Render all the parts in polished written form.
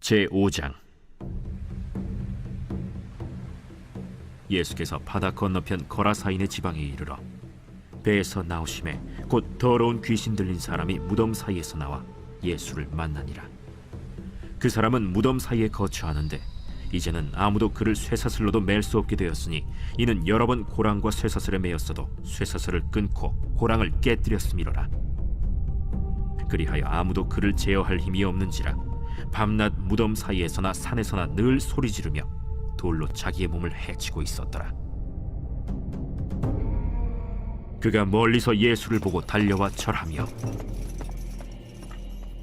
제5장. 예수께서 바다 건너편 거라사인의 지방에 이르러 배에서 나오심에 곧 더러운 귀신 들린 사람이 무덤 사이에서 나와 예수를 만나니라. 그 사람은 무덤 사이에 거처하는데 이제는 아무도 그를 쇠사슬로도 맬 수 없게 되었으니 이는 여러 번 고랑과 쇠사슬에 매였어도 쇠사슬을 끊고 고랑을 깨뜨렸음이로라. 그리하여 아무도 그를 제어할 힘이 없는지라 밤낮 무덤 사이에서나 산에서나 늘 소리 지르며 돌로 자기의 몸을 해치고 있었더라. 그가 멀리서 예수를 보고 달려와 절하며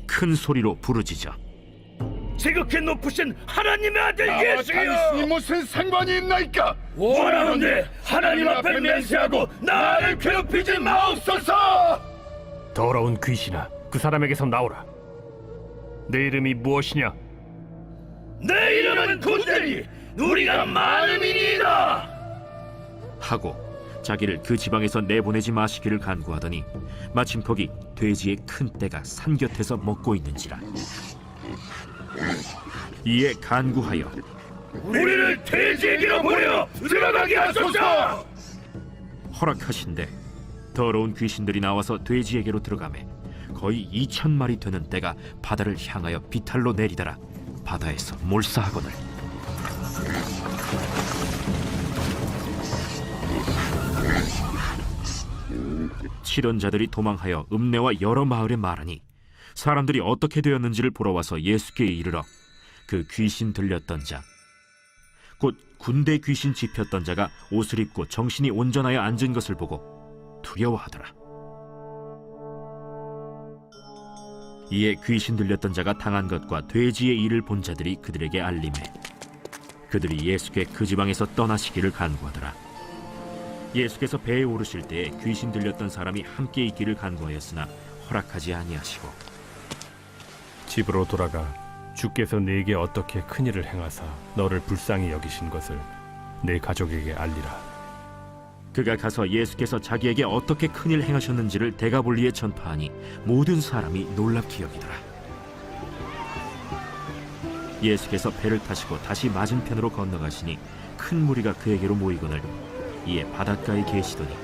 큰 소리로 부르짖어 지극히 높으신 하나님의 아들 예수여, 당신이 무슨 상관이 있나이까? 원하노니 하나님 앞에 맹세하고 나를 괴롭히지 마옵소서. 더러운 귀신아, 그 사람에게서 나오라. 내 이름이 무엇이냐? 내 이름은 군대니 우리가 많음이니이다 하고 자기를 그 지방에서 내보내지 마시기를 간구하더니 마침 거기 돼지의 큰 떼가 산 곁에서 먹고 있는지라. 이에 간구하여 우리를 돼지에게로 보내어 들어가게 하소서. 허락하신대 더러운 귀신들이 나와서 돼지에게로 들어가매 거의 2,000마리 되는 떼가 바다를 향하여 비탈로 내리다라 바다에서 몰사하거늘. 치던 자들이 도망하여 읍내와 여러 마을에 말하니 사람들이 어떻게 되었는지를 보러 와서 예수께 이르러 그 귀신 들렸던 자 곧 군대 귀신 짚혔던 자가 옷을 입고 정신이 온전하여 앉은 것을 보고 두려워하더라. 이에 귀신 들렸던 자가 당한 것과 돼지의 일을 본 자들이 그들에게 알림해 그들이 예수께 그 지방에서 떠나시기를 간구하더라. 예수께서 배에 오르실 때에 귀신 들렸던 사람이 함께 있기를 간구하였으나 허락하지 아니하시고 집으로 돌아가 주께서 네게 어떻게 큰일을 행하사 너를 불쌍히 여기신 것을 네 가족에게 알리라. 그가 가서 예수께서 자기에게 어떻게 큰일 행하셨는지를 데가볼리에 전파하니 모든 사람이 놀랍게 여기더라. 예수께서 배를 타시고 다시 맞은편으로 건너가시니 큰 무리가 그에게로 모이거늘 이에 바닷가에 계시더니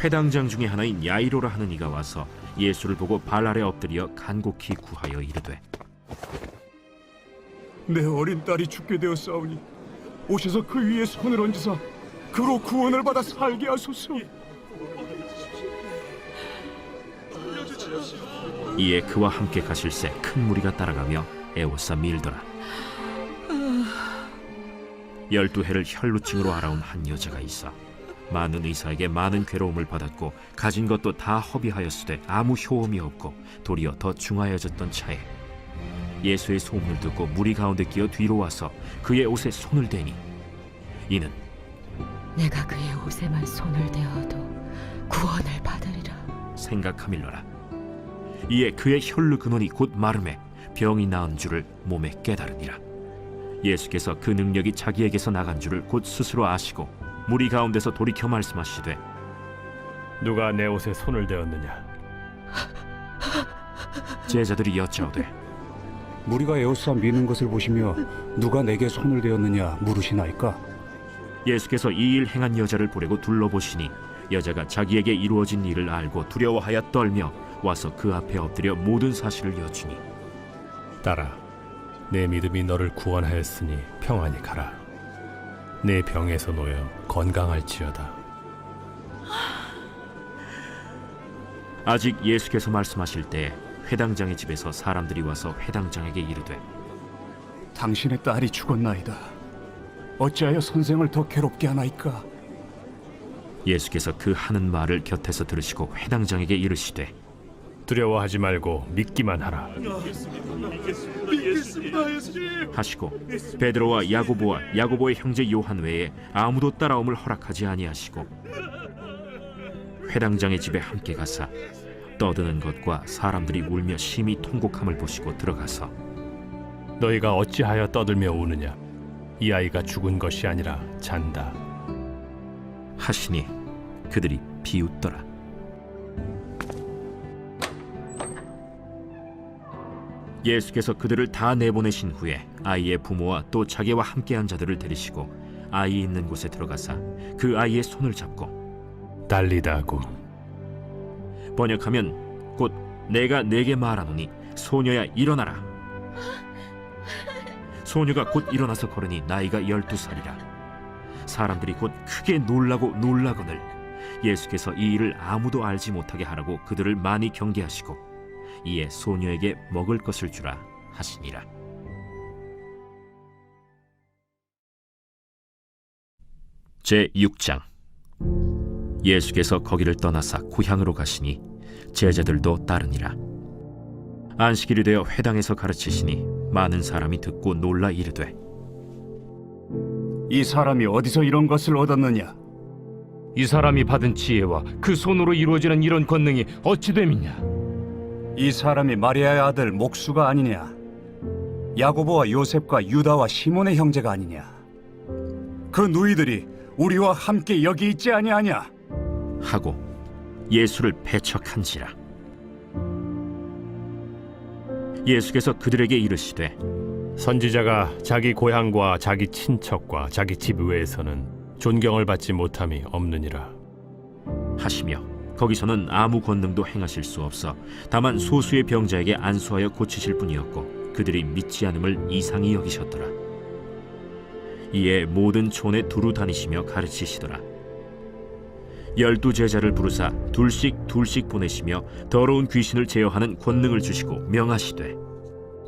회당장 중에 하나인 야이로라 하는 이가 와서 예수를 보고 발 아래 엎드려 간곡히 구하여 이르되 내 어린 딸이 죽게 되었사오니 오셔서 그 위에 손을 얹으사 그로 구원을 받아 살게 하소서. 이에 그와 함께 가실새 큰 무리가 따라가며 애워싸 밀더라. 12해를 혈루증으로 앓아온 한 여자가 있어 많은 의사에게 많은 괴로움을 받았고 가진 것도 다 허비하였으되 아무 효험이 없고 도리어 더 중하여졌던 차에 예수의 소문을 듣고 무리 가운데 끼어 뒤로 와서 그의 옷에 손을 대니 이는 내가 그의 옷에만 손을 대어도 구원을 받으리라 생각하밀러라. 이에 그의 혈루 근원이 곧 마름에 병이 나은 줄을 몸에 깨달으니라. 예수께서 그 능력이 자기에게서 나간 줄을 곧 스스로 아시고 무리 가운데서 돌이켜 말씀하시되 누가 내 옷에 손을 대었느냐? 제자들이 여짜오되 무리가 에워싸 미는 것을 보시며 누가 내게 손을 대었느냐 물으시나이까? 예수께서 이 일 행한 여자를 보려고 둘러보시니 여자가 자기에게 이루어진 일을 알고 두려워하여 떨며 와서 그 앞에 엎드려 모든 사실을 여쭈니 딸아, 내 믿음이 너를 구원하였으니 평안히 가라. 내 병에서 놓여 건강할지어다. 아직 예수께서 말씀하실 때 회당장의 집에서 사람들이 와서 회당장에게 이르되 당신의 딸이 죽었나이다. 어찌하여 선생을 더 괴롭게 하나이까? 예수께서 그 하는 말을 곁에서 들으시고 회당장에게 이르시되 두려워하지 말고 믿기만 하라. 하시고 베드로와 야고보의 형제 요한 외에 아무도 따라옴을 허락하지 아니하시고 회당장의 집에 함께 가사 떠드는 것과 사람들이 울며 심히 통곡함을 보시고 들어가서 너희가 어찌하여 떠들며 우느냐? 이 아이가 죽은 것이 아니라 잔다. 하시니 그들이 비웃더라. 예수께서 그들을 다 내보내신 후에 아이의 부모와 또 자기와 함께한 자들을 데리시고 아이 있는 곳에 들어가사 그 아이의 손을 잡고 달리다고 번역하면 곧 내가 네게 말하노니 소녀야 일어나라. 소녀가 곧 일어나서 걸으니 나이가 12살이라. 사람들이 곧 크게 놀라고 놀라거늘 예수께서 이 일을 아무도 알지 못하게 하라고 그들을 많이 경계하시고 이에 소녀에게 먹을 것을 주라 하시니라. 제6장. 예수께서 거기를 떠나사 고향으로 가시니 제자들도 따르니라. 안식일이 되어 회당에서 가르치시니 많은 사람이 듣고 놀라 이르되 이 사람이 어디서 이런 것을 얻었느냐? 이 사람이 받은 지혜와 그 손으로 이루어지는 이런 권능이 어찌 됨이냐? 이 사람이 마리아의 아들 목수가 아니냐? 야고보와 요셉과 유다와 시몬의 형제가 아니냐? 그 누이들이 우리와 함께 여기 있지 아니하냐? 하고 예수를 배척한지라. 예수께서 그들에게 이르시되 선지자가 자기 고향과 자기 친척과 자기 집 외에서는 존경을 받지 못함이 없느니라. 하시며 거기서는 아무 권능도 행하실 수 없어 다만 소수의 병자에게 안수하여 고치실 뿐이었고 그들이 믿지 않음을 이상히 여기셨더라. 이에 모든 촌에 두루 다니시며 가르치시더라. 12 제자를 부르사 둘씩 보내시며 더러운 귀신을 제어하는 권능을 주시고 명하시되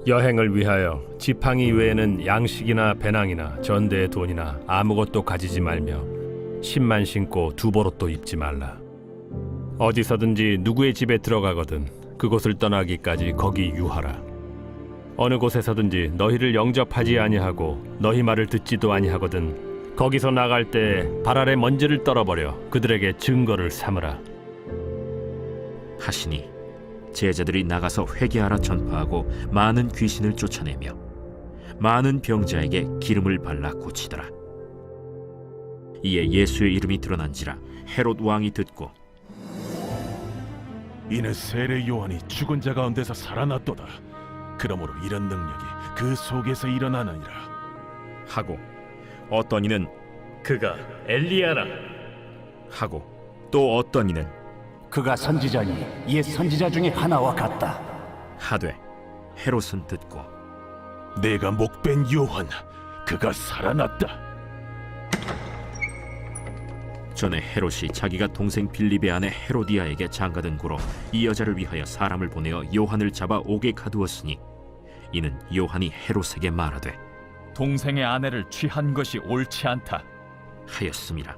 여행을 위하여 지팡이 외에는 양식이나 배낭이나 전대의 돈이나 아무것도 가지지 말며 신만 신고 두보롯도 입지 말라. 어디서든지 누구의 집에 들어가거든 그곳을 떠나기까지 거기 유하라. 어느 곳에서든지 너희를 영접하지 아니하고 너희 말을 듣지도 아니하거든 거기서 나갈 때 발 아래 먼지를 떨어버려 그들에게 증거를 삼으라. 하시니 제자들이 나가서 회개하라 전파하고 많은 귀신을 쫓아내며 많은 병자에게 기름을 발라 고치더라. 이에 예수의 이름이 드러난지라 헤롯 왕이 듣고 이는 세례 요한이 죽은 자 가운데서 살아났도다. 그러므로 이런 능력이 그 속에서 일어나느니라 하고 어떤 이는 그가 엘리야라 하고 또 어떤 이는 그가 선지자니 옛 선지자 중에 하나와 같다. 하되 헤롯은 듣고 내가 목벤 요한 그가 살아났다. 전에 헤롯이 자기가 동생 빌립의 아내 헤로디아에게 장가든 고로 이 여자를 위하여 사람을 보내어 요한을 잡아 옥에 가두었으니 이는 요한이 헤롯에게 말하되 동생의 아내를 취한 것이 옳지 않다 하였음이라.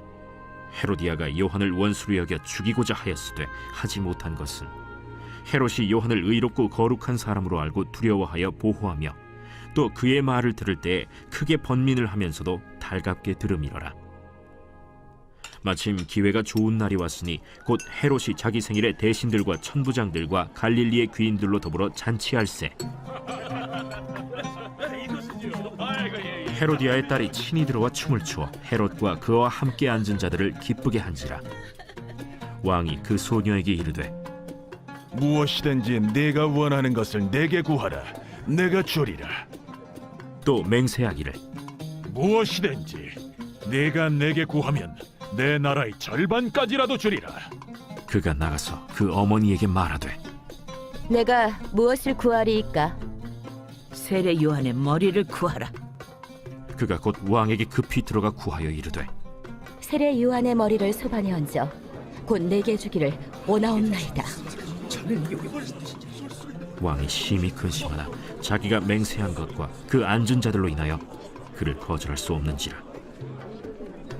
헤로디아가 요한을 원수로 여겨 죽이고자 하였으되 하지 못한 것은 헤롯이 요한을 의롭고 거룩한 사람으로 알고 두려워하여 보호하며 또 그의 말을 들을 때에 크게 번민을 하면서도 달갑게 들음이러라. 마침 기회가 좋은 날이 왔으니 곧 헤롯이 자기 생일에 대신들과 천부장들과 갈릴리의 귀인들로 더불어 잔치할세. 헤로디아의 딸이 친히 들어와 춤을 추어 헤롯과 그와 함께 앉은 자들을 기쁘게 한지라. 왕이 그 소녀에게 이르되 무엇이든지 내가 원하는 것을 내게 구하라. 내가 주리라. 또 맹세하기를 무엇이든지 내가 내게 구하면 내 나라의 절반까지라도 주리라. 그가 나가서 그 어머니에게 말하되 내가 무엇을 구하리이까? 세례 요한의 머리를 구하라. 그가 곧 왕에게 급히 들어가 구하여 이르되 세례 요한의 머리를 소반에 얹어 곧 내게 주기를 원하옵나이다. 왕이 심히 근심하나 자기가 맹세한 것과 그 앉은 자들로 인하여 그를 거절할 수 없는지라.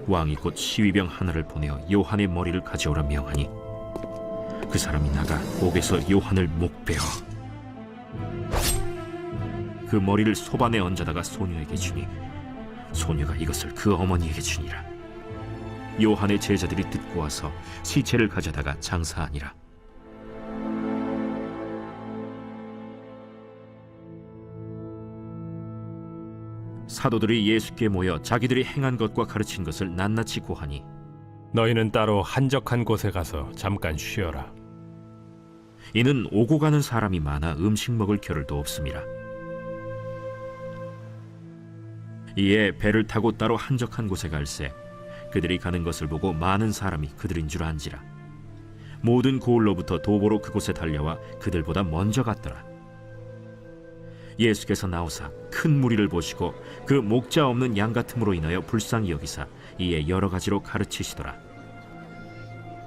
왕이 곧 시위병 하나를 보내어 요한의 머리를 가져오라 명하니 그 사람이 나가 옥에서 요한을 목베어 그 머리를 소반에 얹어다가 소녀에게 주니 소녀가 이것을 그 어머니에게 주니라. 요한의 제자들이 듣고 와서 시체를 가져다가 장사하니라. 사도들이 예수께 모여 자기들이 행한 것과 가르친 것을 낱낱이 고하니 너희는 따로 한적한 곳에 가서 잠깐 쉬어라. 이는 오고 가는 사람이 많아 음식 먹을 겨를도 없음이라. 이에 배를 타고 따로 한적한 곳에 갈새 그들이 가는 것을 보고 많은 사람이 그들인 줄 안지라. 모든 고을로부터 도보로 그곳에 달려와 그들보다 먼저 갔더라. 예수께서 나오사 큰 무리를 보시고 그 목자 없는 양 같음으로 인하여 불쌍히 여기사 이에 여러 가지로 가르치시더라.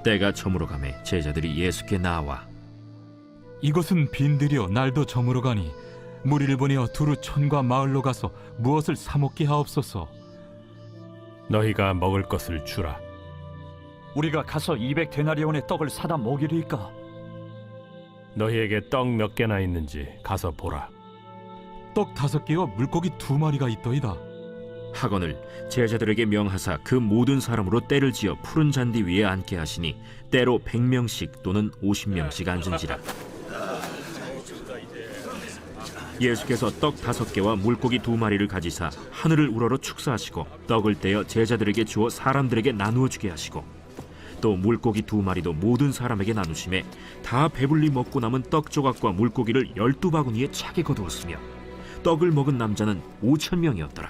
때가 저물어 가매 제자들이 예수께 나와 이것은 빈들이여 날도 저물어 가니 무리를 보내어 두루 촌과 마을로 가서 무엇을 사 먹게 하옵소서. 너희가 먹을 것을 주라. 우리가 가서 200데나리온의 떡을 사다 먹이리까? 너희에게 떡 몇 개나 있는지 가서 보라. 떡 5개와 물고기 2마리가 있더이다. 하거늘 제자들에게 명하사 그 모든 사람으로 때를 지어 푸른 잔디 위에 앉게 하시니 때로 100명씩 또는 50명씩 앉은지라. 예수께서 떡 5개와 물고기 2마리를 가지사 하늘을 우러러 축사하시고 떡을 떼어 제자들에게 주어 사람들에게 나누어 주게 하시고 또 물고기 2마리도 모든 사람에게 나누심에 다 배불리 먹고 남은 떡 조각과 물고기를 12바구니에 차게 거두었으며 떡을 먹은 남자는 5,000명이었더라.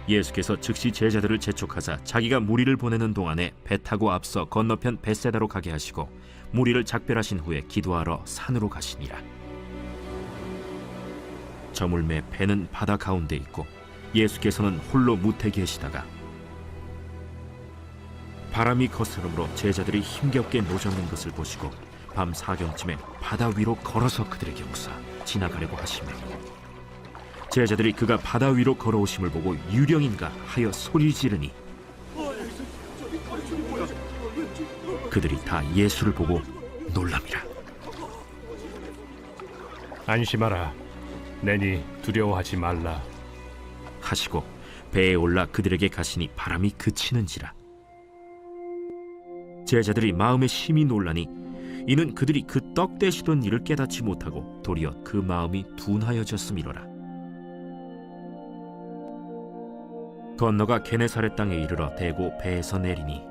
예수께서 즉시 제자들을 재촉하사 자기가 무리를 보내는 동안에 배 타고 앞서 건너편 벳세다로 가게 하시고 무리를 작별하신 후에 기도하러 산으로 가시니라. 저물매 배는 바다 가운데 있고 예수께서는 홀로 무태 계시다가 바람이 거스름으로 제자들이 힘겹게 노젓는 것을 보시고 밤 4경쯤에 바다 위로 걸어서 그들에게 오사 지나가려고 하시며 제자들이 그가 바다 위로 걸어오심을 보고 유령인가 하여 소리 지르니 그들이 다 예수를 보고 놀랍니다. 안심하라. 내니 두려워하지 말라 하시고 배에 올라 그들에게 가시니 바람이 그치는지라. 제자들이 마음에 심히 놀라니 이는 그들이 그 떡 떼시던 일을 깨닫지 못하고 도리어 그 마음이 둔하여졌음이로라. 건너가 게네사렛 땅에 이르러 대고 배에서 내리니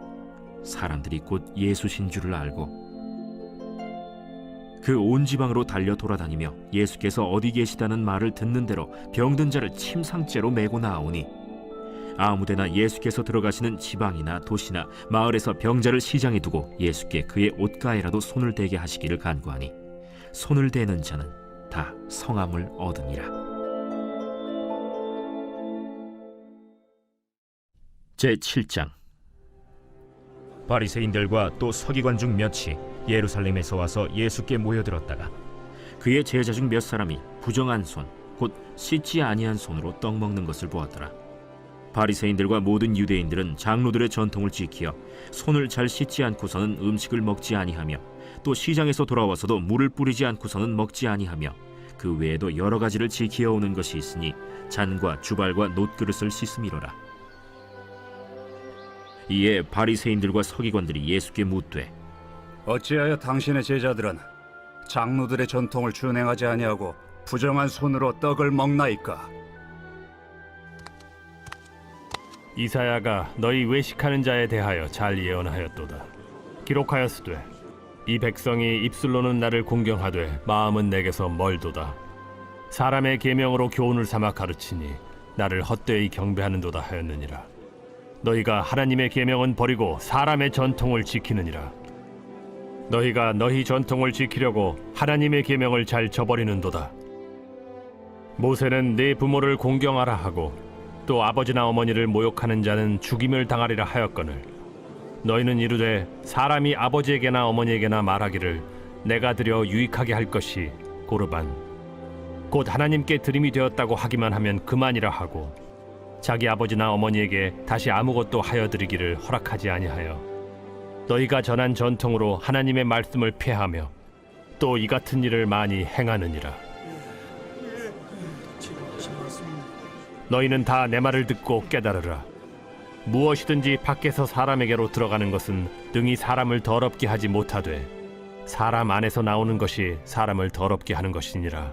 사람들이 곧 예수신 줄을 알고 그 온 지방으로 달려 돌아다니며 예수께서 어디 계시다는 말을 듣는 대로 병든 자를 침상째로 메고 나오니 아무데나 예수께서 들어가시는 지방이나 도시나 마을에서 병자를 시장에 두고 예수께 그의 옷가에라도 손을 대게 하시기를 간구하니 손을 대는 자는 다 성함을 얻으니라. 제7장. 바리새인들과 또 서기관 중 몇이 예루살렘에서 와서 예수께 모여들었다가 그의 제자 중 몇 사람이 부정한 손, 곧 씻지 아니한 손으로 떡 먹는 것을 보았더라. 바리새인들과 모든 유대인들은 장로들의 전통을 지키어 손을 잘 씻지 않고서는 음식을 먹지 아니하며 또 시장에서 돌아와서도 물을 뿌리지 않고서는 먹지 아니하며 그 외에도 여러 가지를 지키어 오는 것이 있으니 잔과 주발과 놋그릇을 씻음이로라. 이에 바리새인들과 서기관들이 예수께 묻되 어찌하여 당신의 제자들은 장로들의 전통을 준행하지 아니하고 부정한 손으로 떡을 먹나이까? 이사야가 너희 외식하는 자에 대하여 잘 예언하였도다. 기록하였으되 이 백성이 입술로는 나를 공경하되 마음은 내게서 멀도다. 사람의 계명으로 교훈을 삼아 가르치니 나를 헛되이 경배하는도다 하였느니라. 너희가 하나님의 계명은 버리고 사람의 전통을 지키느니라. 너희가 너희 전통을 지키려고 하나님의 계명을 잘 저버리는도다. 모세는 네 부모를 공경하라 하고 또 아버지나 어머니를 모욕하는 자는 죽임을 당하리라 하였거늘 너희는 이르되 사람이 아버지에게나 어머니에게나 말하기를 내가 드려 유익하게 할 것이 고르반 곧 하나님께 드림이 되었다고 하기만 하면 그만이라 하고 자기 아버지나 어머니에게 다시 아무것도 하여 드리기를 허락하지 아니하여 너희가 전한 전통으로 하나님의 말씀을 폐하며 또 이 같은 일을 많이 행하느니라. 너희는 다 내 말을 듣고 깨달으라. 무엇이든지 밖에서 사람에게로 들어가는 것은 능히 사람을 더럽게 하지 못하되 사람 안에서 나오는 것이 사람을 더럽게 하는 것이니라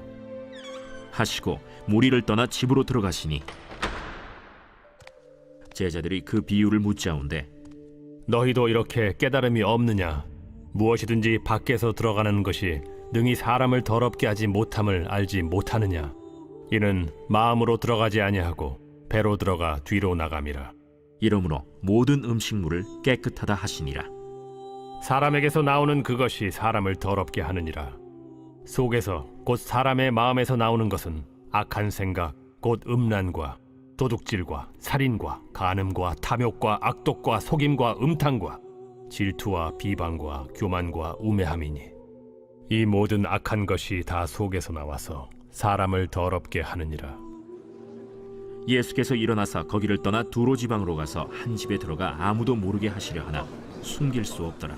하시고 무리를 떠나 집으로 들어가시니 제자들이 그 비유를 묻자온데 너희도 이렇게 깨달음이 없느냐? 무엇이든지 밖에서 들어가는 것이 능히 사람을 더럽게 하지 못함을 알지 못하느냐? 이는 마음으로 들어가지 아니하고 배로 들어가 뒤로 나감이라. 이러므로 모든 음식물을 깨끗하다 하시니라. 사람에게서 나오는 그것이 사람을 더럽게 하느니라. 속에서 곧 사람의 마음에서 나오는 것은 악한 생각, 곧 음란과 도둑질과 살인과 간음과 탐욕과 악독과 속임과 음탕과 질투와 비방과 교만과 우매함이니 이 모든 악한 것이 다 속에서 나와서 사람을 더럽게 하느니라. 예수께서 일어나사 거기를 떠나 두로 지방으로 가서 한 집에 들어가 아무도 모르게 하시려 하나 숨길 수 없더라.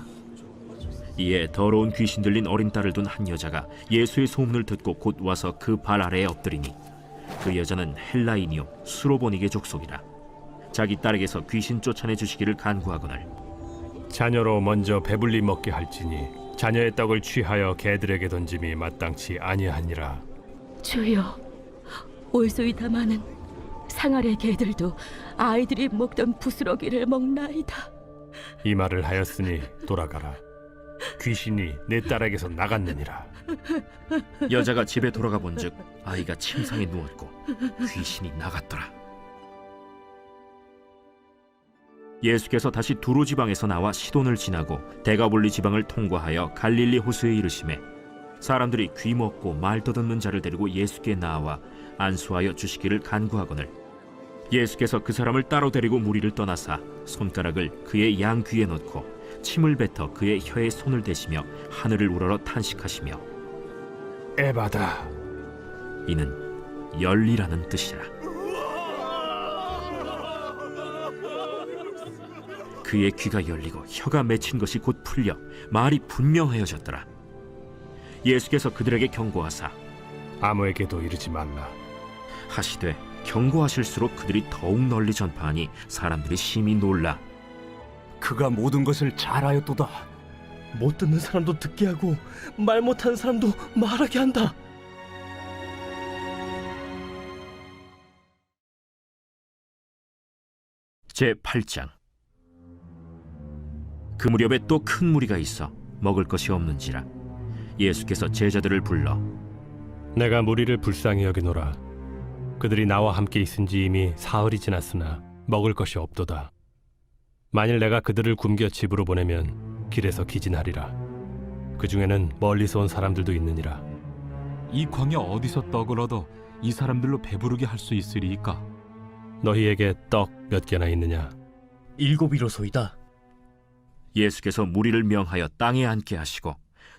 이에 더러운 귀신 들린 어린 딸을 둔 한 여자가 예수의 소문을 듣고 곧 와서 그 발 아래에 엎드리니 그 여자는 헬라인이요 수로보니게 족속이라. 자기 딸에게서 귀신 쫓아내 주시기를 간구하거늘 자녀로 먼저 배불리 먹게 할지니 자녀의 떡을 취하여 개들에게 던짐이 마땅치 아니하니라. 주여, 올소이다 마는 상아래 개들도 아이들이 먹던 부스러기를 먹나이다. 이 말을 하였으니 돌아가라. 귀신이 내 딸에게서 나갔느니라. 여자가 집에 돌아가 본즉 아이가 침상에 누웠고 귀신이 나갔더라. 예수께서 다시 두로 지방에서 나와 시돈을 지나고 데가볼리 지방을 통과하여 갈릴리 호수에 이르시매 사람들이 귀 먹고 말 떠듣는 자를 데리고 예수께 나와 안수하여 주시기를 간구하거늘 예수께서 그 사람을 따로 데리고 무리를 떠나사 손가락을 그의 양 귀에 넣고 침을 뱉어 그의 혀에 손을 대시며 하늘을 우러러 탄식하시며 에바다. 이는 열리라는 뜻이라. 그의 귀가 열리고 혀가 맺힌 것이 곧 풀려 말이 분명하여졌더라. 예수께서 그들에게 경고하사 아무에게도 이르지 말라. 하시되 경고하실수록 그들이 더욱 널리 전파하니 사람들이 심히 놀라 그가 모든 것을 잘하였도다. 못 듣는 사람도 듣게 하고 말 못하는 사람도 말하게 한다. 제8장. 그 무렵에 또 큰 무리가 있어 먹을 것이 없는지라 예수께서 제자들을 불러 내가 무리를 불쌍히 여기노라. 그들이 나와 함께 있은지 이미 사흘이 지났으나 먹을 것이 없도다. 만일 내가 그들을 굶겨 집으로 보내면 길에서 기진하리라. 그 중에는 멀리서 온 사람들도 있느니라. 이 광야 어디서 떡을 얻어 이 사람들로 배부르게 할 수 있으리이까? 너희에게 떡 몇 개나 있느냐? 7이로소이다. 예수께서 무리를 명하여 땅에 앉게 하시고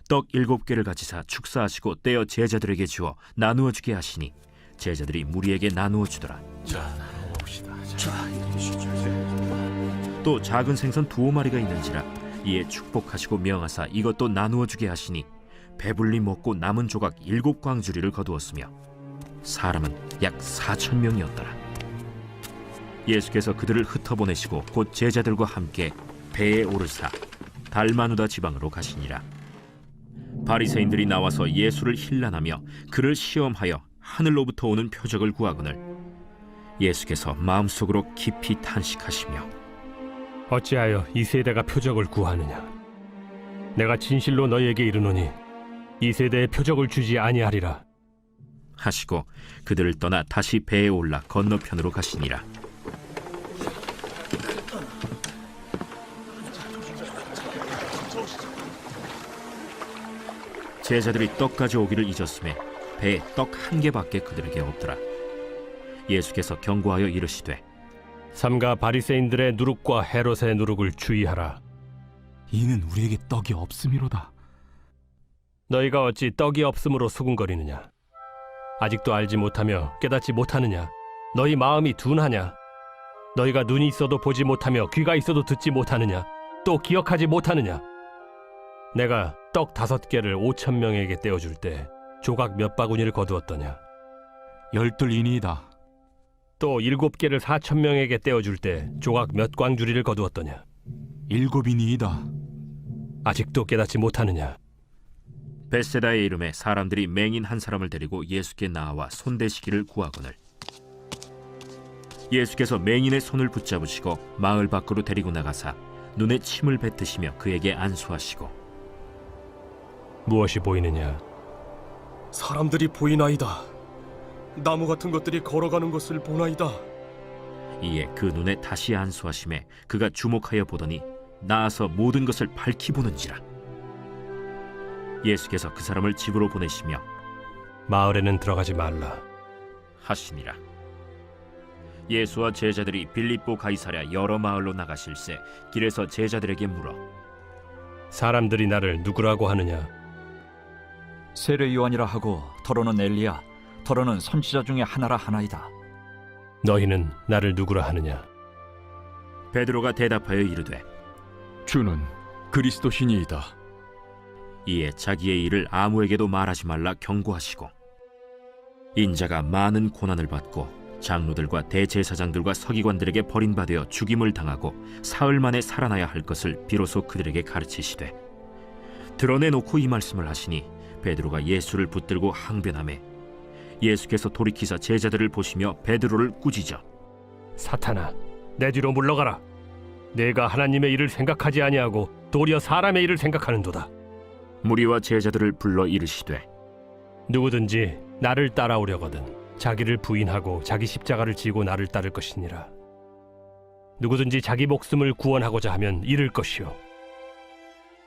떡 7개를 가지사 축사하시고 떼어 제자들에게 주어 나누어 주게 하시니 제자들이 무리에게 나누어 주더라. 또 작은 생선 2마리가 있는지라 이에 축복하시고 명하사 이것도 나누어 주게 하시니 배불리 먹고 남은 조각 7광주리를 거두었으며 사람은 약 4,000명이었더라. 예수께서 그들을 흩어보내시고 곧 제자들과 함께 배에 오르사 달마누다 지방으로 가시니라. 바리새인들이 나와서 예수를 힐난하며 그를 시험하여 하늘로부터 오는 표적을 구하거늘 예수께서 마음속으로 깊이 탄식하시며 어찌하여 이 세대가 표적을 구하느냐? 내가 진실로 너희에게 이르노니 이 세대에 표적을 주지 아니하리라. 하시고 그들을 떠나 다시 배에 올라 건너편으로 가시니라. 제자들이 떡 가져오기를 잊었음에 배에 떡 1개밖에 그들에게 없더라. 예수께서 경고하여 이르시되 삼가 바리새인들의 누룩과 헤롯의 누룩을 주의하라. 이는 우리에게 떡이 없음이로다. 너희가 어찌 떡이 없음으로 수군거리느냐? 아직도 알지 못하며 깨닫지 못하느냐? 너희 마음이 둔하냐? 너희가 눈이 있어도 보지 못하며 귀가 있어도 듣지 못하느냐? 또 기억하지 못하느냐? 내가 떡 5개를 5,000명에게 떼어줄 때 조각 몇 바구니를 거두었더냐? 12이니이다. 또 7개를 4,000명에게 떼어줄 때 조각 몇 광주리를 거두었더냐? 7이니이다. 아직도 깨닫지 못하느냐? 벳세다의 이름에 사람들이 맹인 한 사람을 데리고 예수께 나와 손대시기를 구하거늘 예수께서 맹인의 손을 붙잡으시고 마을 밖으로 데리고 나가사 눈에 침을 뱉으시며 그에게 안수하시고 무엇이 보이느냐? 사람들이 보이나이다. 나무 같은 것들이 걸어가는 것을 보나이다. 이에 그 눈에 다시 안수하심에 그가 주목하여 보더니 나아서 모든 것을 밝히 보는지라. 예수께서 그 사람을 집으로 보내시며 마을에는 들어가지 말라. 하시니라. 예수와 제자들이 빌립보 가이사랴 여러 마을로 나가실새 길에서 제자들에게 물어 사람들이 나를 누구라고 하느냐? 세례 요한이라 하고 더러는 엘리야, 더러는 선지자 중에 하나라 하나이다. 너희는 나를 누구라 하느냐? 베드로가 대답하여 이르되 주는 그리스도시니이다. 이에 자기의 일을 아무에게도 말하지 말라 경고하시고 인자가 많은 고난을 받고 장로들과 대제사장들과 서기관들에게 버림받아 죽임을 당하고 사흘 만에 살아나야 할 것을 비로소 그들에게 가르치시되 드러내놓고 이 말씀을 하시니 베드로가 예수를 붙들고 항변하매 예수께서 돌이키사 제자들을 보시며 베드로를 꾸짖어 사탄아, 내 뒤로 물러가라. 내가 하나님의 일을 생각하지 아니하고 도리어 사람의 일을 생각하는도다. 무리와 제자들을 불러 이르시되 누구든지 나를 따라오려거든 자기를 부인하고 자기 십자가를 지고 나를 따를 것이니라. 누구든지 자기 목숨을 구원하고자 하면 잃을 것이요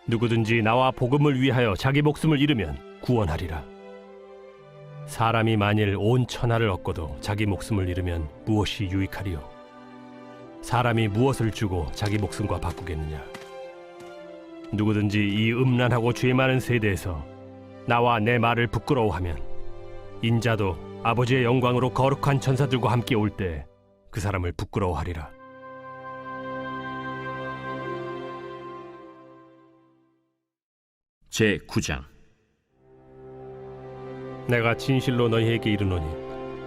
누구든지 나와 복음을 위하여 자기 목숨을 잃으면 구원하리라. 사람이 만일 온 천하를 얻고도 자기 목숨을 잃으면 무엇이 유익하리요? 사람이 무엇을 주고 자기 목숨과 바꾸겠느냐? 누구든지 이 음란하고 죄 많은 세대에서 나와 내 말을 부끄러워하면 인자도 아버지의 영광으로 거룩한 천사들과 함께 올 때 그 사람을 부끄러워하리라. 제9장 내가 진실로 너희에게 이르노니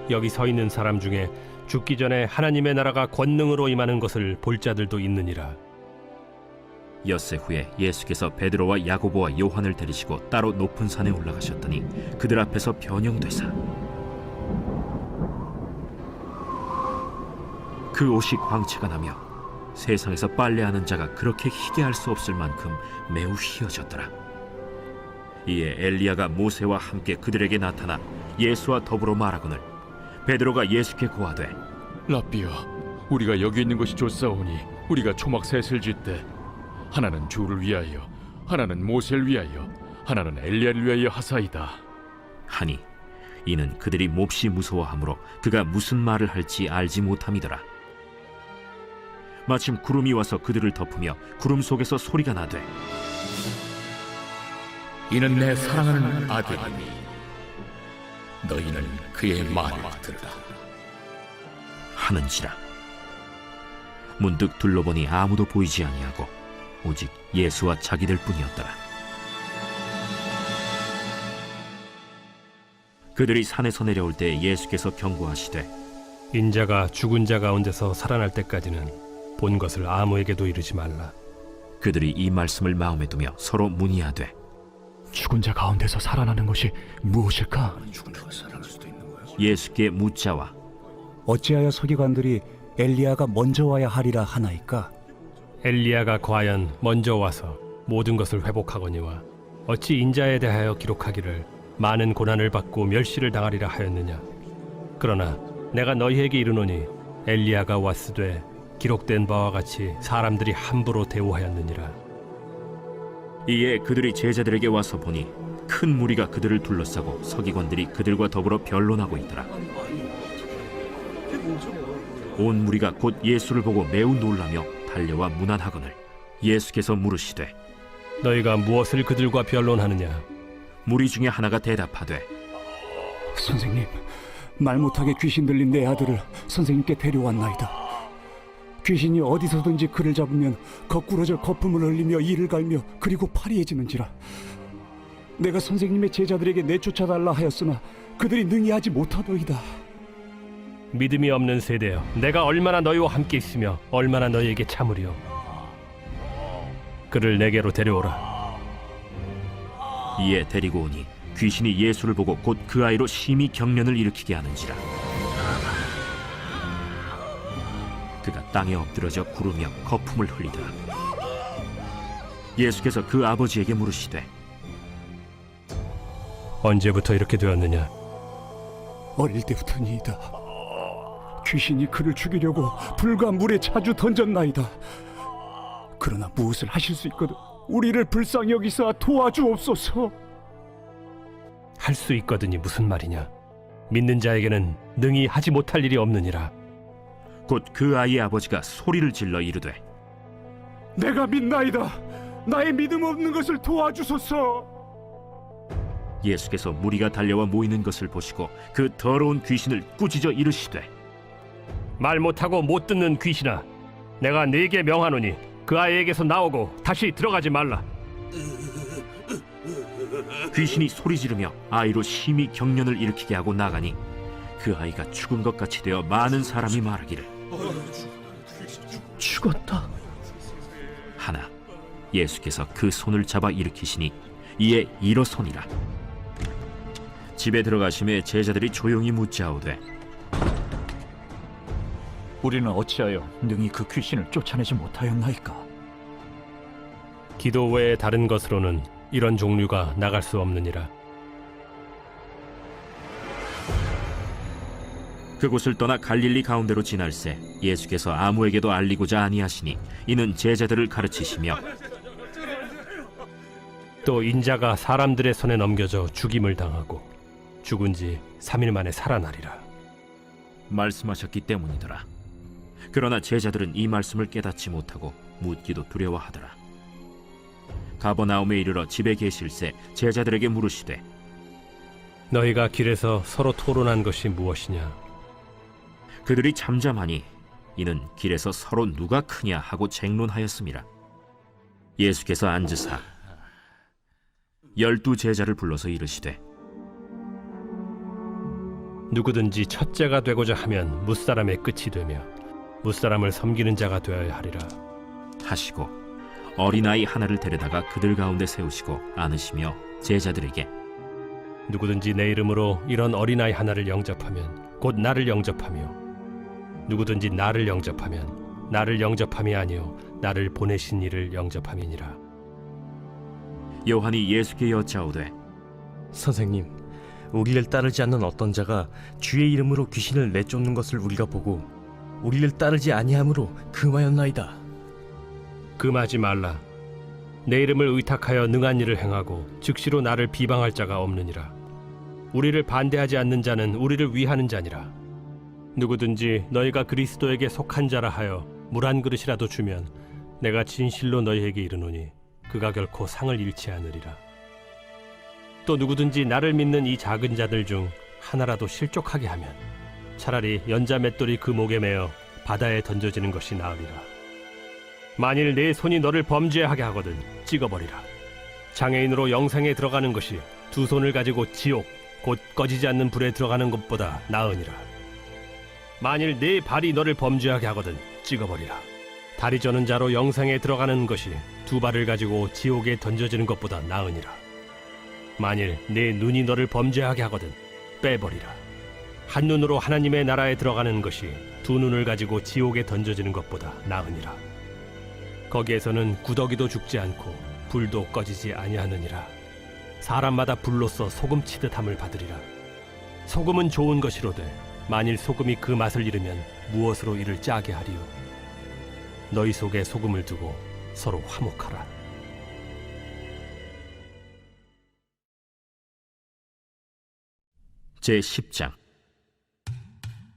여기 서 있는 사람 중에 죽기 전에 하나님의 나라가 권능으로 임하는 것을 볼 자들도 있느니라. 엿새 후에 예수께서 베드로와 야고보와 요한을 데리시고 따로 높은 산에 올라가셨더니 그들 앞에서 변형되사 그 옷이 광채가 나며 세상에서 빨래하는 자가 그렇게 희게 할 수 없을 만큼 매우 희어졌더라. 이에 엘리야가 모세와 함께 그들에게 나타나 예수와 더불어 말하거늘 베드로가 예수께 고하되 라삐여, 우리가 여기 있는 것이 좋사오니 우리가 초막 셋을 짓되 하나는 주를 위하여, 하나는 모세를 위하여, 하나는 엘리야를 위하여 하사이다. 하니 이는 그들이 몹시 무서워하므로 그가 무슨 말을 할지 알지 못함이더라. 마침 구름이 와서 그들을 덮으며 구름 속에서 소리가 나되 이는 내 사랑하는 아들이니 너희는 그의 말을 들으라 하는지라. 문득 둘러보니 아무도 보이지 아니하고 오직 예수와 자기들 뿐이었더라. 그들이 산에서 내려올 때 예수께서 경고하시되 인자가 죽은 자 가운데서 살아날 때까지는 본 것을 아무에게도 이르지 말라. 그들이 이 말씀을 마음에 두며 서로 문의하되 죽은 자 가운데서 살아나는 것이 무엇일까? 예수께 묻자와 어찌하여 서기관들이 엘리야가 먼저 와야 하리라 하나이까? 엘리야가 과연 먼저 와서 모든 것을 회복하거니와 어찌 인자에 대하여 기록하기를 많은 고난을 받고 멸시를 당하리라 하였느냐? 그러나 내가 너희에게 이르노니 엘리야가 왔으되 기록된 바와 같이 사람들이 함부로 대우하였느니라. 이에 그들이 제자들에게 와서 보니 큰 무리가 그들을 둘러싸고 서기관들이 그들과 더불어 변론하고 있더라. 온 무리가 곧 예수를 보고 매우 놀라며 달려와 문안하거늘 예수께서 물으시되 너희가 무엇을 그들과 변론하느냐? 무리 중에 하나가 대답하되 선생님, 말 못하게 귀신 들린 내 아들을 선생님께 데려왔나이다. 귀신이 어디서든지 그를 잡으면 거꾸러져 거품을 흘리며 이를 갈며 그리고 파리해지는지라. 내가 선생님의 제자들에게 내쫓아달라 하였으나 그들이 능히 하지 못하더이다. 믿음이 없는 세대여, 내가 얼마나 너희와 함께 있으며 얼마나 너희에게 참으리요. 그를 내게로 데려오라. 이에 데리고 오니 귀신이 예수를 보고 곧 그 아이로 심히 경련을 일으키게 하는지라. 그가 땅에 엎드러져 구르며 거품을 흘리더라. 예수께서 그 아버지에게 물으시되 언제부터 이렇게 되었느냐? 어릴 때부터니이다. 귀신이 그를 죽이려고 불과 물에 자주 던졌나이다. 그러나 무엇을 하실 수 있거든 우리를 불쌍히 여기사 도와주옵소서. 할 수 있거든이 무슨 말이냐? 믿는 자에게는 능히 하지 못할 일이 없느니라. 곧 그 아이의 아버지가 소리를 질러 이르되 내가 믿나이다. 나의 믿음 없는 것을 도와주소서. 예수께서 무리가 달려와 모이는 것을 보시고 그 더러운 귀신을 꾸짖어 이르시되 말 못하고 못 듣는 귀신아, 내가 네게 명하노니 그 아이에게서 나오고 다시 들어가지 말라. 귀신이 소리 지르며 아이로 심히 경련을 일으키게 하고 나가니 그 아이가 죽은 것 같이 되어 많은 사람이 말하기를 죽었다. 하나 예수께서 그 손을 잡아 일으키시니 이에 일어서니라. 집에 들어가심에 제자들이 조용히 묻자오되 우리는 어찌하여 능히 그 귀신을 쫓아내지 못하였나이까? 기도 외에 다른 것으로는 이런 종류가 나갈 수 없느니라. 그곳을 떠나 갈릴리 가운데로 지날새 예수께서 아무에게도 알리고자 아니하시니 이는 제자들을 가르치시며 또 인자가 사람들의 손에 넘겨져 죽임을 당하고 죽은 지 3일 만에 살아나리라. 말씀하셨기 때문이더라. 그러나 제자들은 이 말씀을 깨닫지 못하고 묻기도 두려워하더라. 가버나움에 이르러 집에 계실새 제자들에게 물으시되 너희가 길에서 서로 토론한 것이 무엇이냐? 그들이 잠잠하니 이는 길에서 서로 누가 크냐 하고 쟁론하였음이라. 예수께서 앉으사 12 제자를 불러서 이르시되 누구든지 첫째가 되고자 하면 무사람의 끝이 되며 무사람을 섬기는 자가 되어야 하리라 하시고 어린아이 하나를 데려다가 그들 가운데 세우시고 안으시며 제자들에게 누구든지 내 이름으로 이런 어린아이 하나를 영접하면 곧 나를 영접하며 누구든지 나를 영접하면 나를 영접함이 아니요 나를 보내신 이를 영접함이니라. 요한이 예수께 여짜오되 선생님, 우리를 따르지 않는 어떤 자가 주의 이름으로 귀신을 내쫓는 것을 우리가 보고 우리를 따르지 아니함으로 금하였나이다. 금하지 말라. 내 이름을 의탁하여 능한 일을 행하고 즉시로 나를 비방할 자가 없느니라. 우리를 반대하지 않는 자는 우리를 위하는 자니라. 누구든지 너희가 그리스도에게 속한 자라 하여 물 한 그릇이라도 주면 내가 진실로 너희에게 이르노니 그가 결코 상을 잃지 않으리라. 또 누구든지 나를 믿는 이 작은 자들 중 하나라도 실족하게 하면 차라리 연자 맷돌이 그 목에 매어 바다에 던져지는 것이 나으리라. 만일 내 손이 너를 범죄하게 하거든 찍어버리라. 장애인으로 영생에 들어가는 것이 두 손을 가지고 지옥 곧 꺼지지 않는 불에 들어가는 것보다 나으니라. 만일 내 발이 너를 범죄하게 하거든 찍어버리라. 다리 저는 자로 영생에 들어가는 것이 두 발을 가지고 지옥에 던져지는 것보다 나으니라. 만일 내 눈이 너를 범죄하게 하거든 빼버리라. 한 눈으로 하나님의 나라에 들어가는 것이 두 눈을 가지고 지옥에 던져지는 것보다 나으니라. 거기에서는 구더기도 죽지 않고 불도 꺼지지 아니하느니라. 사람마다 불로써 소금 치듯함을 받으리라. 소금은 좋은 것이로되 만일 소금이 그 맛을 잃으면 무엇으로 이를 짜게 하리요? 너희 속에 소금을 두고 서로 화목하라. 제10장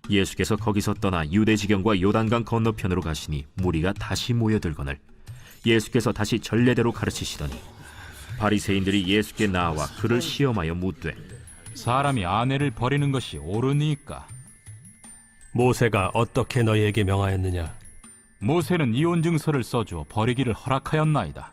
예수께서 거기서 떠나 유대지경과 요단강 건너편으로 가시니 무리가 다시 모여들거늘 예수께서 다시 전례대로 가르치시더니 바리새인들이 예수께 나와 그를 시험하여 묻되 사람이 아내를 버리는 것이 옳으니까? 모세가 어떻게 너희에게 명하였느냐? 모세는 이혼 증서를 써주어 버리기를 허락하였나이다.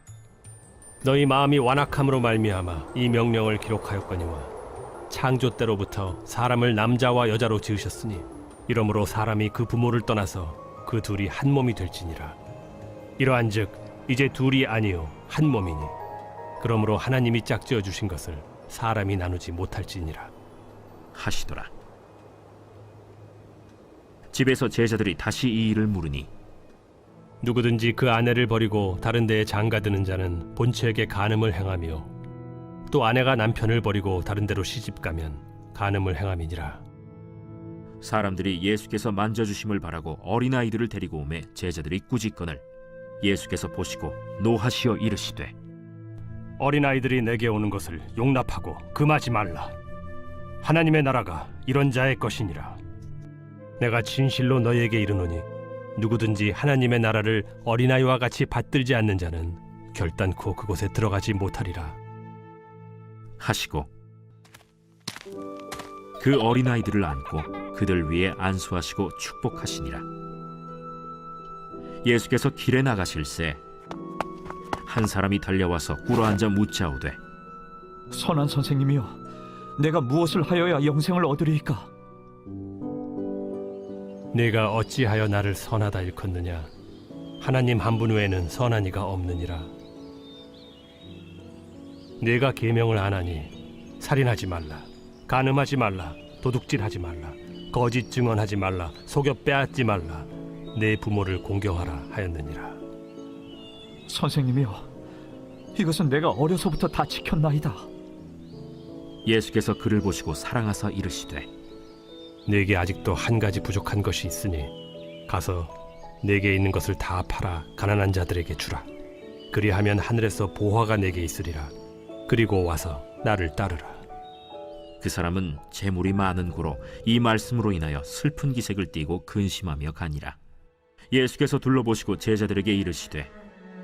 너희 마음이 완악함으로 말미암아 이 명령을 기록하였거니와 창조 때로부터 사람을 남자와 여자로 지으셨으니 이러므로 사람이 그 부모를 떠나서 그 둘이 한 몸이 될지니라. 이러한즉 이제 둘이 아니요 한 몸이니 그러므로 하나님이 짝지어 주신 것을 사람이 나누지 못할지니라 하시더라. 집에서 제자들이 다시 이 일을 물으니 누구든지 그 아내를 버리고 다른 데에 장가드는 자는 본처에게 간음을 행하며 또 아내가 남편을 버리고 다른 데로 시집가면 간음을 행함이니라. 사람들이 예수께서 만져주심을 바라고 어린아이들을 데리고 오매 제자들이 꾸짖거늘 예수께서 보시고 노하시어 이르시되 어린아이들이 내게 오는 것을 용납하고 금하지 말라. 하나님의 나라가 이런 자의 것이니라. 내가 진실로 너희에게 이르노니 누구든지 하나님의 나라를 어린아이와 같이 받들지 않는 자는 결단코 그곳에 들어가지 못하리라 하시고 그 어린아이들을 안고 그들 위에 안수하시고 축복하시니라. 예수께서 길에 나가실새 한 사람이 달려와서 꿇어앉아 묻자오되 선한 선생님이여, 내가 무엇을 하여야 영생을 얻으리이까? 네가 어찌하여 나를 선하다 일컫느냐? 하나님 한 분 외에는 선한 이가 없느니라. 네가 계명을 안 하니 살인하지 말라, 간음하지 말라, 도둑질하지 말라, 거짓 증언하지 말라, 속여 빼앗지 말라, 내 부모를 공경하라 하였느니라. 선생님이여, 이것은 내가 어려서부터 다 지켰나이다. 예수께서 그를 보시고 사랑하사 이르시되 네게 아직도 한 가지 부족한 것이 있으니 가서 네게 있는 것을 다 팔아 가난한 자들에게 주라. 그리하면 하늘에서 보화가 네게 있으리라. 그리고 와서 나를 따르라. 그 사람은 재물이 많은 고로 이 말씀으로 인하여 슬픈 기색을 띠고 근심하며 가니라. 예수께서 둘러보시고 제자들에게 이르시되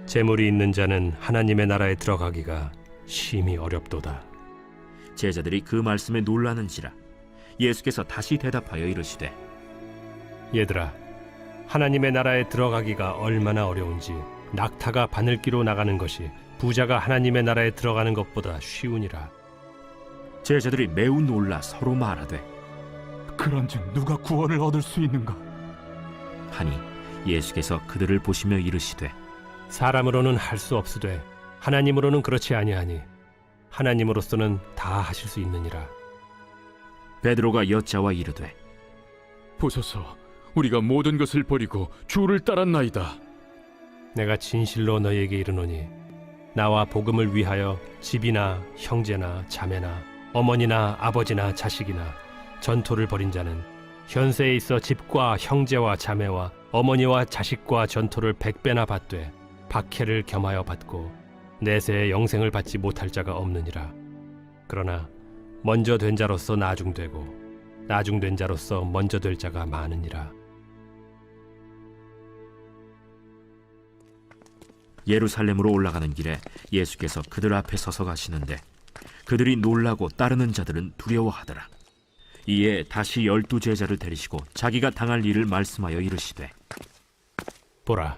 재물이 있는 자는 하나님의 나라에 들어가기가 심히 어렵도다. 제자들이 그 말씀에 놀라는지라. 예수께서 다시 대답하여 이르시되 얘들아, 하나님의 나라에 들어가기가 얼마나 어려운지 낙타가 바늘기로 나가는 것이 부자가 하나님의 나라에 들어가는 것보다 쉬우니라. 제자들이 매우 놀라 서로 말하되 그런즉 누가 구원을 얻을 수 있는가? 하니 예수께서 그들을 보시며 이르시되 사람으로는 할 수 없으되 하나님으로는 그렇지 아니하니 하나님으로서는 다 하실 수 있느니라. 베드로가 여짜와 이르되 보소서, 우리가 모든 것을 버리고 주를 따랐나이다. 내가 진실로 너희에게 이르노니 나와 복음을 위하여 집이나 형제나 자매나 어머니나 아버지나 자식이나 전토를 벌인 자는 현세에 있어 집과 형제와 자매와 어머니와 자식과 전토를 100배나 받되 박해를 겸하여 받고 내세에 영생을 받지 못할 자가 없느니라. 그러나 먼저 된 자로서 나중되고 나중된 자로서 먼저 될 자가 많으니라. 예루살렘으로 올라가는 길에 예수께서 그들 앞에 서서 가시는데 그들이 놀라고 따르는 자들은 두려워하더라. 이에 다시 12 제자를 데리시고 자기가 당할 일을 말씀하여 이르시되 보라,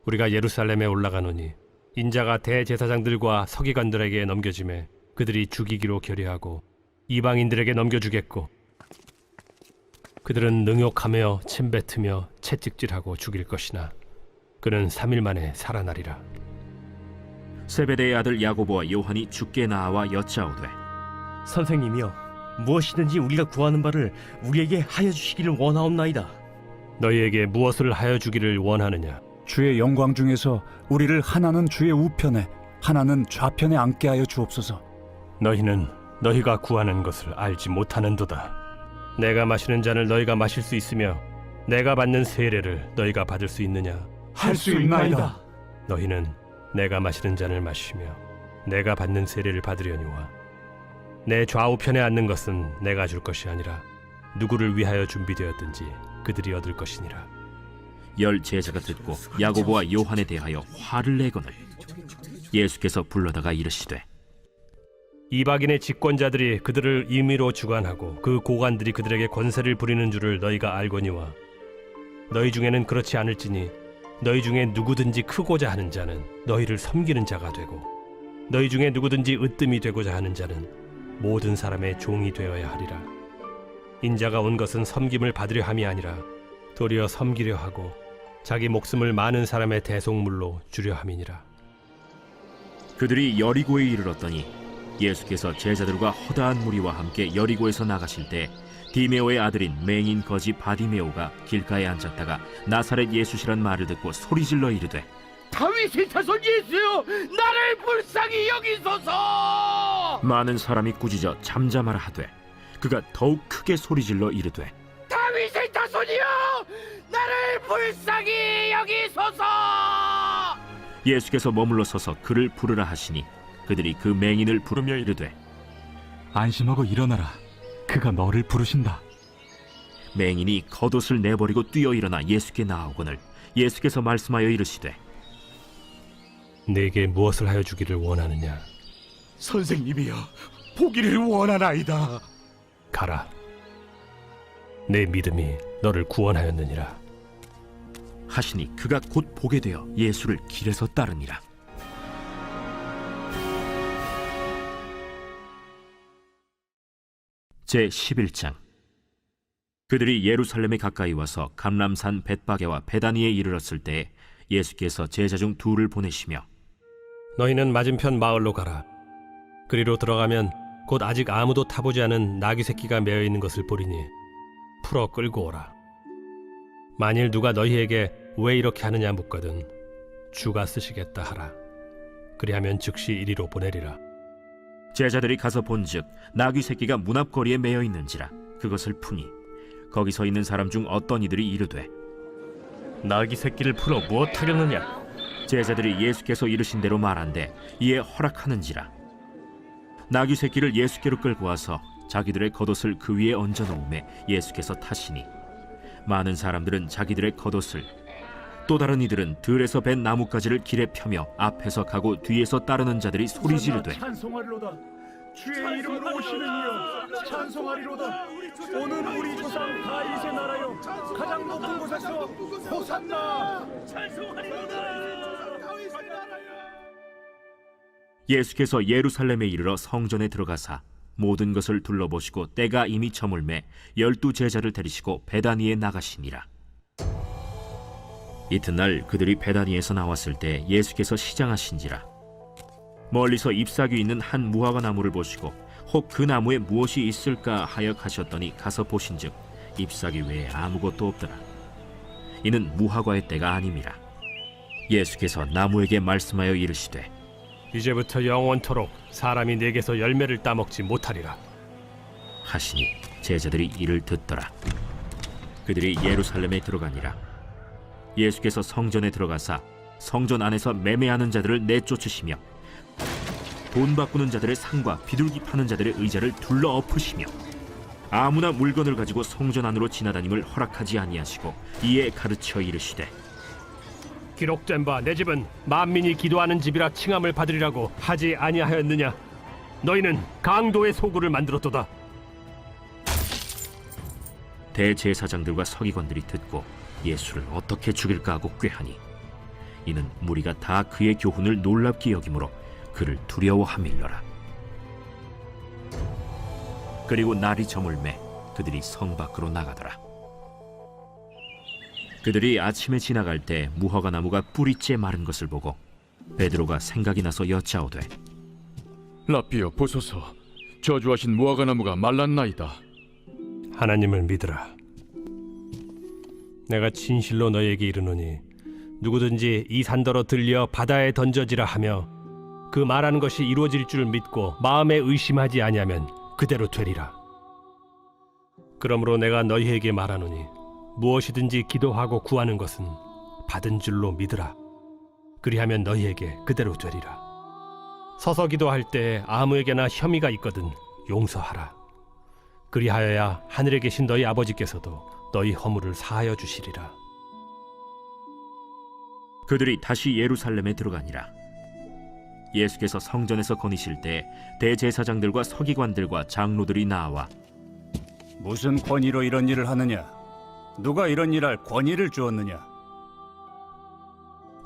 우리가 예루살렘에 올라가노니 인자가 대제사장들과 서기관들에게 넘겨지매 그들이 죽이기로 결의하고 이방인들에게 넘겨주겠고 그들은 능욕하며 침뱉으며 채찍질하고 죽일 것이나 그는 3일 만에 살아나리라. 세베대의 아들 야고보와 요한이 주께 나와 여짜오되 선생님이여, 무엇이든지 우리가 구하는 바를 우리에게 하여 주시기를 원하옵나이다. 너희에게 무엇을 하여 주기를 원하느냐? 주의 영광 중에서 우리를 하나는 주의 우편에 하나는 좌편에 앉게 하여 주옵소서. 너희는 너희가 구하는 것을 알지 못하는도다. 내가 마시는 잔을 너희가 마실 수 있으며 내가 받는 세례를 너희가 받을 수 있느냐? 할 수 있나이다. 너희는 내가 마시는 잔을 마시며 내가 받는 세례를 받으려니와 내 좌우편에 앉는 것은 내가 줄 것이 아니라 누구를 위하여 준비되었든지 그들이 얻을 것이니라. 10 제자가 듣고 야고보와 요한에 대하여 화를 내거늘 예수께서 불러다가 이르시되 이방인의 집권자들이 그들을 임의로 주관하고 그 고관들이 그들에게 권세를 부리는 줄을 너희가 알거니와 너희 중에는 그렇지 않을지니 너희 중에 누구든지 크고자 하는 자는 너희를 섬기는 자가 되고 너희 중에 누구든지 으뜸이 되고자 하는 자는 모든 사람의 종이 되어야 하리라. 인자가 온 것은 섬김을 받으려 함이 아니라 도리어 섬기려 하고 자기 목숨을 많은 사람의 대속물로 주려 함이니라. 그들이 여리고에 이르렀더니 예수께서 제자들과 허다한 무리와 함께 여리고에서 나가실 때 디메오의 아들인 맹인 거지 바디메오가 길가에 앉았다가 나사렛 예수시란 말을 듣고 소리질러 이르되 다윗의 자손 예수여, 나를 불쌍히 여기소서. 많은 사람이 꾸짖어 잠잠하라 하되 그가 더욱 크게 소리질러 이르되 불쌍히 여기소서. 예수께서 머물러 서서 그를 부르라 하시니 그들이 그 맹인을 부르며 이르되 안심하고 일어나라. 그가 너를 부르신다. 맹인이 겉옷을 내버리고 뛰어 일어나 예수께 나아오거늘 예수께서 말씀하여 이르시되 내게 무엇을 하여 주기를 원하느냐? 선생님이여, 보기를 원하나이다. 가라. 내 믿음이 너를 구원하였느니라. 하시니 그가 곧 보게 되어 예수를 길에서 따르니라. 제 11장. 그들이 예루살렘에 가까이 와서 감람산 벳바게와 베다니에 이르렀을 때 예수께서 제자 중 둘을 보내시며 너희는 맞은편 마을로 가라. 그리로 들어가면 곧 아직 아무도 타보지 않은 나귀 새끼가 매어 있는 것을 보리니 풀어 끌고 오라. 만일 누가 너희에게 왜 이렇게 하느냐 묻거든 주가 쓰시겠다 하라. 그리하면 즉시 이리로 보내리라. 제자들이 가서 본즉 나귀 새끼가 문 앞거리에 매어 있는지라. 그것을 푸니 거기 서 있는 사람 중 어떤 이들이 이르되 나귀 새끼를 풀어 무엇하겠느냐? 제자들이 예수께서 이르신 대로 말한대 이에 허락하는지라. 나귀 새끼를 예수께로 끌고 와서 자기들의 겉옷을 그 위에 얹어 놓음에 예수께서 타시니 많은 사람들은 자기들의 겉옷을 또 다른 이들은 들에서 벤 나뭇가지를 길에 펴며 앞에서 가고 뒤에서 따르는 자들이 소리 지르되 찬송하리로다. 주의 이름으로 오시는 이여 찬송하리로다. 오늘 우리 조상 다윗의 나라여 가장 높은 곳에서 호산나. 예수께서 예루살렘에 이르러 성전에 들어가사 모든 것을 둘러보시고 때가 이미 저물매 12 제자를 데리시고 베다니에 나가시니라. 이튿날 그들이 베다니에서 나왔을 때 예수께서 시장하신지라. 멀리서 잎사귀 있는 한 무화과 나무를 보시고 혹 그 나무에 무엇이 있을까 하여 가셨더니 가서 보신즉 잎사귀 외에 아무것도 없더라. 이는 무화과의 때가 아님이라. 예수께서 나무에게 말씀하여 이르시되 이제부터 영원토록 사람이 내게서 열매를 따먹지 못하리라 하시니 제자들이 이를 듣더라. 그들이 예루살렘에 들어가니라. 예수께서 성전에 들어가사 성전 안에서 매매하는 자들을 내쫓으시며 돈 바꾸는 자들의 상과 비둘기 파는 자들의 의자를 둘러 엎으시며 아무나 물건을 가지고 성전 안으로 지나다님을 허락하지 아니하시고 이에 가르쳐 이르시되 기록된 바 내 집은 만민이 기도하는 집이라 칭함을 받으리라고 하지 아니하였느냐? 너희는 강도의 소굴을 만들었도다. 대제사장들과 서기관들이 듣고 예수를 어떻게 죽일까 하고 꾀하니 이는 무리가 다 그의 교훈을 놀랍게 여김으로 그를 두려워함일러라. 그리고 날이 저물매 그들이 성 밖으로 나가더라. 그들이 아침에 지나갈 때 무화과 나무가 뿌리째 마른 것을 보고 베드로가 생각이 나서 여짜오되 라삐여 보소서, 저주하신 무화과 나무가 말랐나이다. 하나님을 믿으라. 내가 진실로 너에게 이르노니 누구든지 이 산더러 들려 바다에 던져지라 하며 그 말하는 것이 이루어질 줄 믿고 마음에 의심하지 아니하면 그대로 되리라. 그러므로 내가 너희에게 말하노니 무엇이든지 기도하고 구하는 것은 받은 줄로 믿으라. 그리하면 너희에게 그대로 되리라. 서서 기도할 때 아무에게나 혐의가 있거든 용서하라. 그리하여야 하늘에 계신 너희 아버지께서도 너희 허물을 사하여 주시리라. 그들이 다시 예루살렘에 들어가니라. 예수께서 성전에서 거니실 때 대제사장들과 서기관들과 장로들이 나와 무슨 권위로 이런 일을 하느냐? 누가 이런 일할 권위를 주었느냐?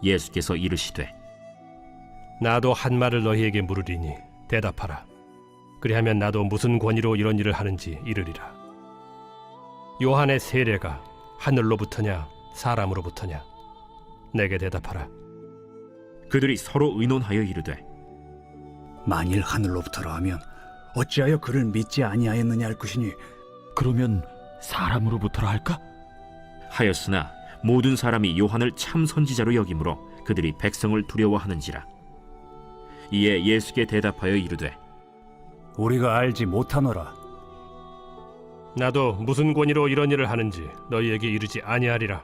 예수께서 이르시되 나도 한 말을 너희에게 물으리니 대답하라. 그리하면 나도 무슨 권위로 이런 일을 하는지 이르리라. 요한의 세례가 하늘로부터냐 사람으로부터냐? 내게 대답하라. 그들이 서로 의논하여 이르되 만일 하늘로부터라 하면 어찌하여 그를 믿지 아니하였느냐 할 것이니 그러면 사람으로부터라 할까? 하였으나 모든 사람이 요한을 참 선지자로 여김으로 그들이 백성을 두려워하는지라. 이에 예수께 대답하여 이르되 우리가 알지 못하노라. 나도 무슨 권위로 이런 일을 하는지 너희에게 이르지 아니하리라.